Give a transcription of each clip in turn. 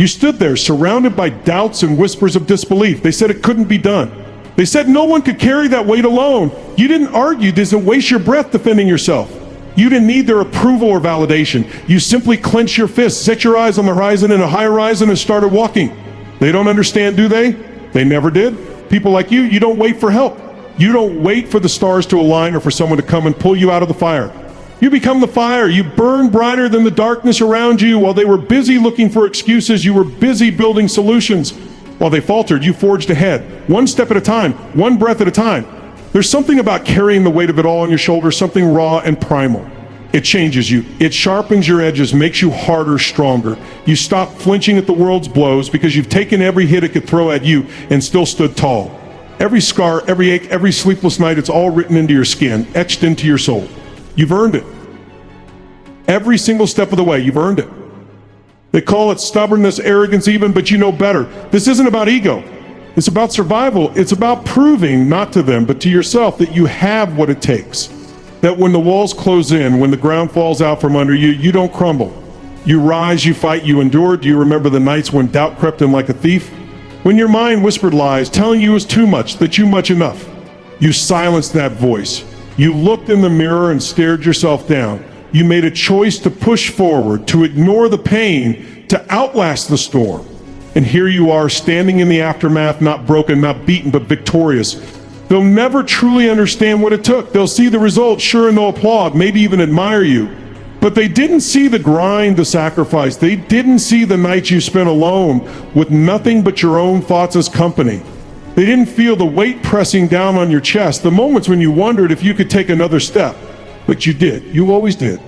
You stood there surrounded by doubts and whispers of disbelief. They said it couldn't be done. They said no one could carry that weight alone. You didn't argue, didn't waste your breath defending yourself. You didn't need their approval or validation. You simply clenched your fists, set your eyes on the horizon in a high horizon, and started walking. They don't understand, do they? They never did. People like you don't wait for help. You don't wait for the stars to align or for someone to come and pull you out of the fire. You become the fire. You burn brighter than the darkness around you. While they were busy looking for excuses, you were busy building solutions. While they faltered, you forged ahead, one step at a time, one breath at a time. There's something about carrying the weight of it all on your shoulders, something raw and primal. It changes you. It sharpens your edges, makes you harder, stronger. You stop flinching at the world's blows because you've taken every hit it could throw at you and still stood tall. Every scar, every ache, every sleepless night, it's all written into your skin, etched into your soul. You've earned it. Every single step of the way, you've earned it. They call it stubbornness, arrogance even, but you know better. This isn't about ego. It's about survival. It's about proving, not to them, but to yourself, that you have what it takes. That when the walls close in, when the ground falls out from under you, you don't crumble. You rise, you fight, you endure. Do you remember the nights when doubt crept in like a thief? When your mind whispered lies, telling you it was too much, that you much enough. You silenced that voice. You looked in the mirror and stared yourself down. You made a choice to push forward, to ignore the pain, to outlast the storm. And here you are, standing in the aftermath, not broken, not beaten, but victorious. They'll never truly understand what it took. They'll see the results, sure, and they'll applaud, maybe even admire you. But they didn't see the grind, the sacrifice. They didn't see the nights you spent alone with nothing but your own thoughts as company. They didn't feel the weight pressing down on your chest, the moments when you wondered if you could take another step. But you did. You always did.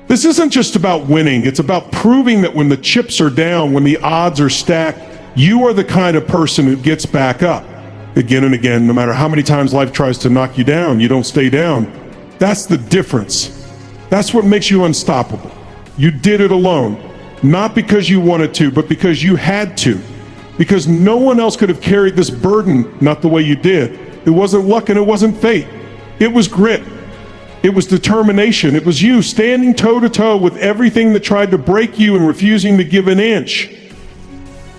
This isn't just about winning. It's about proving that when the chips are down, when the odds are stacked, you are the kind of person who gets back up again and again. No matter how many times life tries to knock you down, you don't stay down. That's the difference. That's what makes you unstoppable. You did it alone, not because you wanted to, but because you had to. Because no one else could have carried this burden, not the way you did. It wasn't luck and it wasn't fate. It was grit. It was determination. It was you standing toe to toe with everything that tried to break you and refusing to give an inch.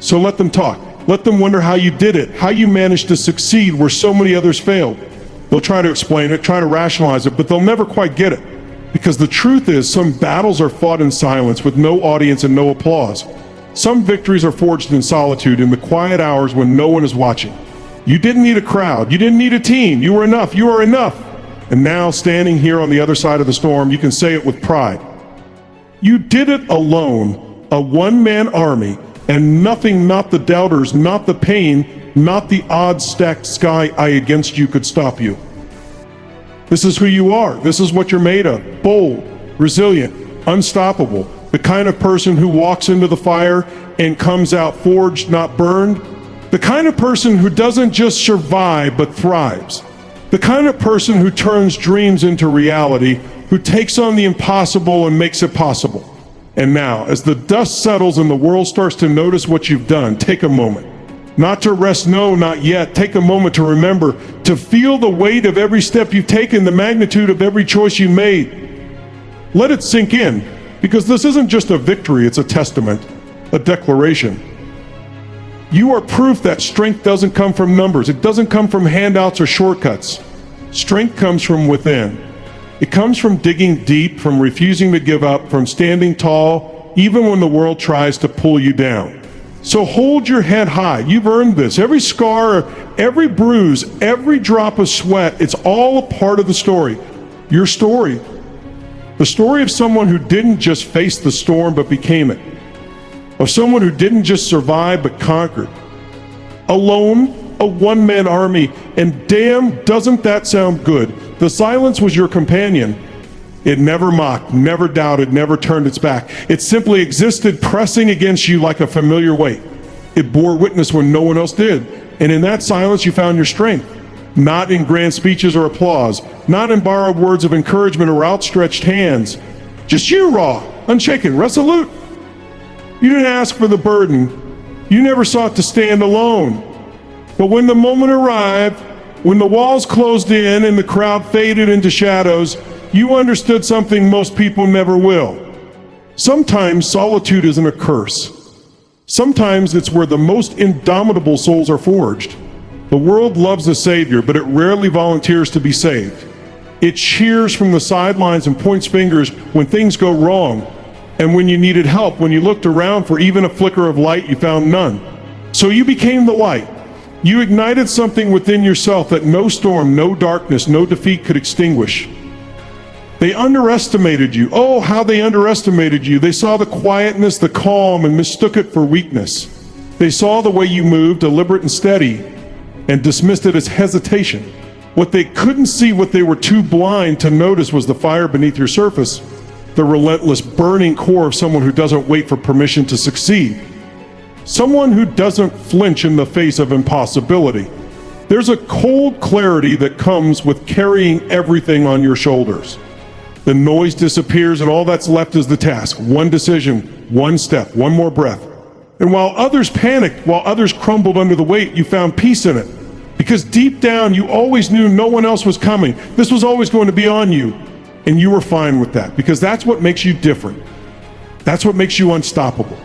So let them talk. Let them wonder how you did it, how you managed to succeed where so many others failed. They'll try to explain it, try to rationalize it, but they'll never quite get it. Because the truth is, some battles are fought in silence with no audience and no applause. Some victories are forged in solitude, in the quiet hours when no one is watching. You didn't need a crowd. You didn't need a team. You were enough. You are enough. And now, standing here on the other side of the storm, you can say it with pride. You did it alone, a one-man army, and nothing, not the doubters, not the pain, not the odds-stacked sky eye against you could stop you. This is who you are. This is what you're made of. Bold, resilient, unstoppable. The kind of person who walks into the fire and comes out forged, not burned. The kind of person who doesn't just survive, but thrives. The kind of person who turns dreams into reality, who takes on the impossible and makes it possible. And now, as the dust settles and the world starts to notice what you've done, take a moment. Not to rest, no, not yet. Take a moment to remember, to feel the weight of every step you've taken, the magnitude of every choice you made. Let it sink in, because this isn't just a victory, it's a testament, a declaration. You are proof that strength doesn't come from numbers. It doesn't come from handouts or shortcuts. Strength comes from within. It comes from digging deep, from refusing to give up, from standing tall, even when the world tries to pull you down. So hold your head high. You've earned this. Every scar, every bruise, every drop of sweat, it's all a part of the story. Your story. The story of someone who didn't just face the storm, but became it. Of someone who didn't just survive, but conquered. Alone, a one-man army, and damn, doesn't that sound good? The silence was your companion. It never mocked, never doubted, never turned its back. It simply existed, pressing against you like a familiar weight. It bore witness when no one else did. And in that silence, you found your strength. Not in grand speeches or applause, not in borrowed words of encouragement or outstretched hands. Just you, raw, unshaken, resolute. You didn't ask for the burden. You never sought to stand alone. But when the moment arrived, when the walls closed in and the crowd faded into shadows, you understood something most people never will. Sometimes solitude isn't a curse. Sometimes it's where the most indomitable souls are forged. The world loves a savior, but it rarely volunteers to be saved. It cheers from the sidelines and points fingers when things go wrong. And when you needed help, when you looked around for even a flicker of light, you found none. So you became the light. You ignited something within yourself that no storm, no darkness, no defeat could extinguish. They underestimated you. Oh, how they underestimated you. They saw the quietness, the calm, and mistook it for weakness. They saw the way you moved, deliberate and steady, and dismissed it as hesitation. What they couldn't see, what they were too blind to notice, was the fire beneath your surface, the relentless burning core of someone who doesn't wait for permission to succeed. Someone who doesn't flinch in the face of impossibility. There's a cold clarity that comes with carrying everything on your shoulders. The noise disappears and all that's left is the task. One decision, one step, one more breath. And while others panicked, while others crumbled under the weight, you found peace in it. Because deep down, you always knew no one else was coming. This was always going to be on you. And you were fine with that, because that's what makes you different. That's what makes you unstoppable.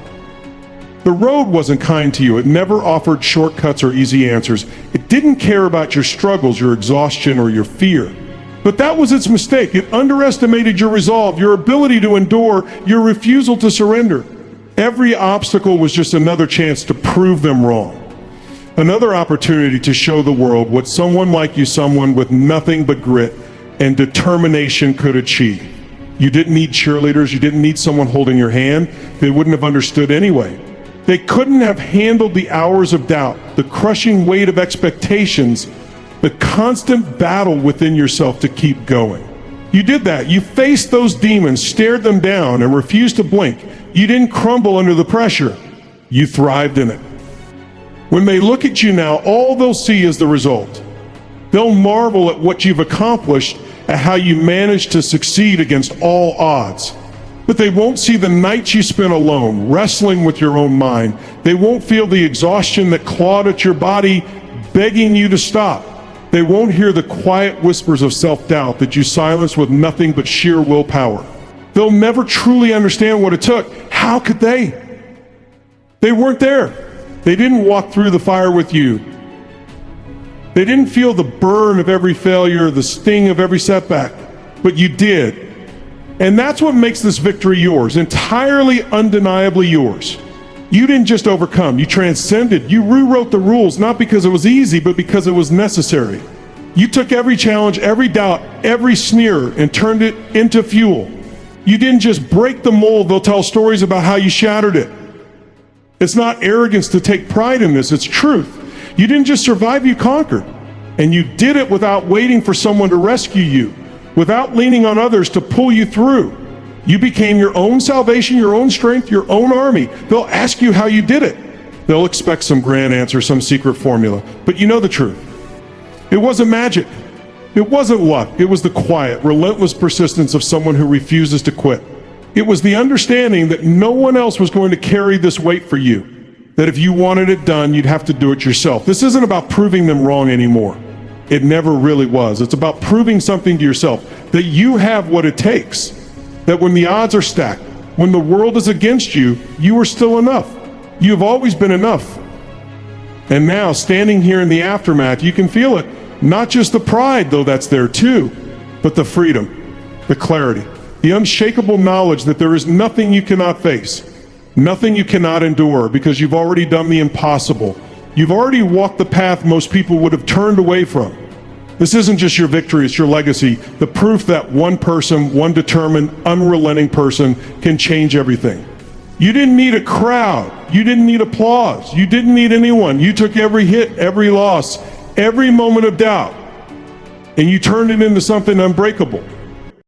The road wasn't kind to you. It never offered shortcuts or easy answers. It didn't care about your struggles, your exhaustion, or your fear. But that was its mistake. It underestimated your resolve, your ability to endure, your refusal to surrender. Every obstacle was just another chance to prove them wrong. Another opportunity to show the world what someone like you, someone with nothing but grit and determination, could achieve. You didn't need cheerleaders. You didn't need someone holding your hand. They wouldn't have understood anyway. They couldn't have handled the hours of doubt, the crushing weight of expectations, the constant battle within yourself to keep going. You did that. You faced those demons, stared them down, and refused to blink. You didn't crumble under the pressure. You thrived in it. When they look at you now, all they'll see is the result. They'll marvel at what you've accomplished, at how you managed to succeed against all odds. But they won't see the nights you spent alone, wrestling with your own mind. They won't feel the exhaustion that clawed at your body, begging you to stop. They won't hear the quiet whispers of self-doubt that you silenced with nothing but sheer willpower. They'll never truly understand what it took. How could they? They weren't there. They didn't walk through the fire with you. They didn't feel the burn of every failure, the sting of every setback, but you did. And that's what makes this victory yours, entirely undeniably yours. You didn't just overcome, you transcended. You rewrote the rules, not because it was easy, but because it was necessary. You took every challenge, every doubt, every sneer, and turned it into fuel. You didn't just break the mold, they'll tell stories about how you shattered it. It's not arrogance to take pride in this, it's truth. You didn't just survive, you conquered. And you did it without waiting for someone to rescue you, without leaning on others to pull you through. You became your own salvation, your own strength, your own army. They'll ask you how you did it. They'll expect some grand answer, some secret formula. But you know the truth. It wasn't magic. It wasn't luck. It was the quiet, relentless persistence of someone who refuses to quit. It was the understanding that no one else was going to carry this weight for you. That if you wanted it done, you'd have to do it yourself. This isn't about proving them wrong anymore. It never really was. It's about proving something to yourself, that you have what it takes. That when the odds are stacked, when the world is against you, you are still enough. You've always been enough. And now, standing here in the aftermath, you can feel it. Not just the pride, though that's there too, but the freedom, the clarity, the unshakable knowledge that there is nothing you cannot face, nothing you cannot endure, because you've already done the impossible. You've already walked the path most people would have turned away from. This isn't just your victory, it's your legacy. The proof that one person, one determined, unrelenting person can change everything. You didn't need a crowd. You didn't need applause. You didn't need anyone. You took every hit, every loss, every moment of doubt, and you turned it into something unbreakable.